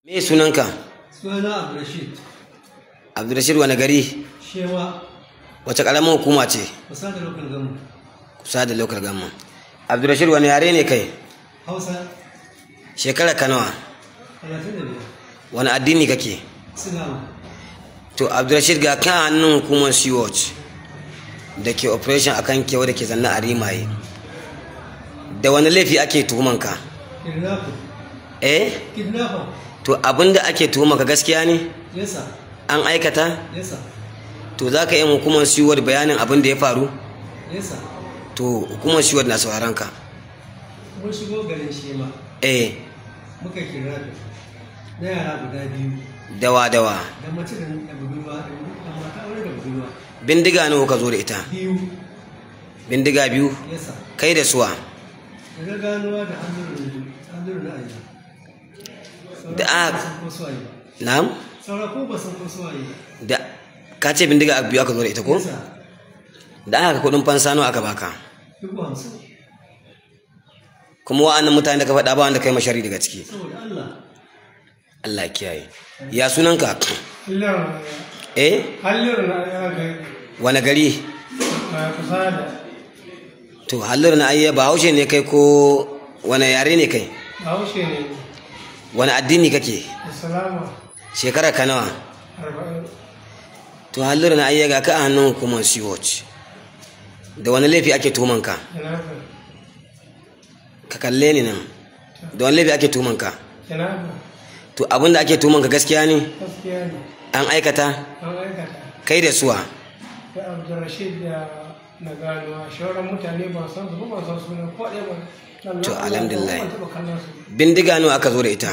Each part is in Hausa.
Me sunanka? Sunana Abdulrashid. Abdulrashid wani gari? Shewa. Wace ƙaramin hukuma ce? Kusa da local government. Kusa da local government. Abdulrashid wani yare ne kai? Hausa. Shekara ka nawa? 35. Wani addini kake? Islam. To Abdulrashid ga kan hannun hukumar Sea-Watch da ke operation akan kewa da ke zanna a Rimaye. Da wani laifi ake tuhumanka? Kidnapper. Kidnapper. To abinda ake tuhumanka gaskiya ne? Yes sir. An aikata? Yes sir. To za ka yi hukumar Sea-Watch bayanin abin da ya faru? Yes sir. To hukumar Sea-Watch na sauraron ka. Mun shigo garin Shema. Muka kidnapper na yara guda biyu. Dawa. Da mace da budurwa, da mata aure da budurwa. Bindiga nawa ka zo da ita? Biyu. Bindiga biyu? Yes sir. Kai da suwa? Daga ganuwa da hannun na ayi. Da na'am? Saura ko ba san ko suwaye. Da ka ce bindiga biyu aka zo da ita ko? Yes sir. Da aka kudin fansa nawa aka baka? 50,000. Kuma wa'annan mutane da ka faɗa ba wanda kai mashari daga ciki. Saboda Allah. Allah kiyaye. Ya sunanka? Allah. Halliru na ya ga. Wani gari? Kusa da. To Halliru na ayya ba Haushe ne kai ko wani yare ne kai? Haushe ne. Wani addini kake? Islama. Shekara ka nawa? 40. To Halliru na ayya ga ka a hannun hukumar Sea-Watch. Da wani laifi ake tuhumanka? Ka kalle ni nan. Da wani laifi ake tuhumanka? To abinda ake tuhumanka gaskiya ne? Gaskiya ne. An aikata? An aikata. Kai da suwa? Da Abdulrashid da na ganuwa shauran mutane ba san su ba san sunan ko ɗaya ba. To alhamdulillah. Bindiga nawa aka zo da ita?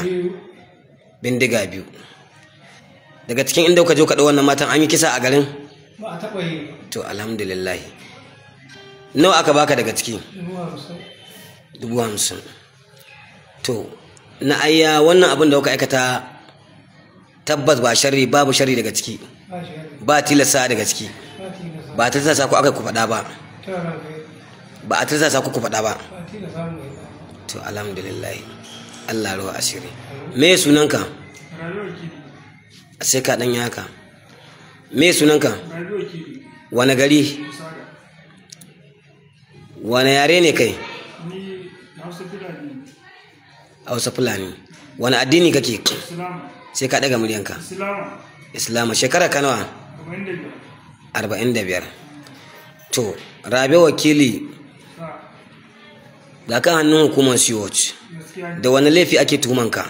Bindiga biyu. Daga cikin inda kuka je ka ɗau wannan matan an yi kisa a garin? Ba a taɓa yi. To alhamdulillah. Nawa aka baka daga ciki? 50,000. To na ayya wannan abin da kuka aikata tabbas ba sharri babu sharri daga ciki. Ba tilasta daga ciki. Ba ta tilasta ku aka ku faɗa ba. Ba a tilasta ku faɗa ba. To alhamdulillah. Allah ruwa asiri. Me sunanka? Sai ka dan yaka. Me sunanka? Wani gari? Wani yare ne kai? Hausa Fulani. Wani addini kake? Sai ka daga muryanka. Islama. Shekara ka nawa? 45. To Rabe wakili ga kan hannun hukumar Sea-Watch. Da wani laifi ake tuhumanka?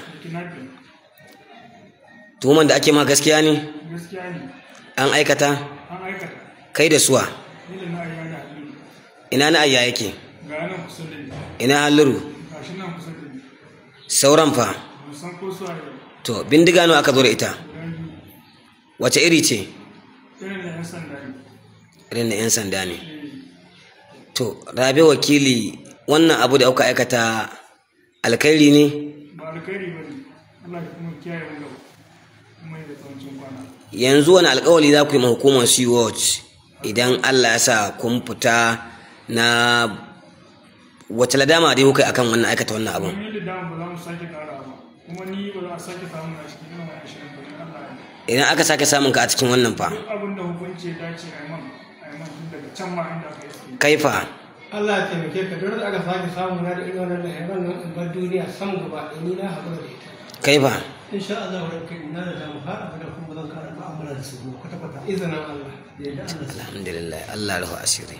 Tuhuman da ake ma gaskiya ne? An aikata? Kai da suwa? Ina na ayya yake? Ina Halliru? Sauran fa? To bindiga nawa aka zo da ita? Wace iri ce? Irin na 'yan sanda ne. To Rabe wakili wannan abu da aka aikata alkhairi ne? Ba alkhairi ba ne. Allah ya kuma kiyaye mu kuma da tsawancin kwana. Yanzu wani alkawali za ku yi ma hukumar Sea-Watch idan Allah ya sa kun fita na wace ladama dai kuka akan wannan aikata wannan abun? Ni ladama ba za mu sake ƙara ba. Kuma ni ba za a sake samun a cikin wannan 20 ba Allah ya. Idan aka sake samun ka a cikin wannan fa? Duk abin da hukunci ya dace a yi man tun daga can ma inda aka yi. Kai fa? Allah ya taimake ka duk da aka sake samu na da irin wannan lahiran nan in bar duniya sam gaba ɗaya ni na haƙura da ita. Kai fa? Insha Allah wa rabbi ina da damu har abada kuma zan ƙara mu'amala da su kwata-kwata izinin Allah. Alhamdulillah Allah lahu asiri.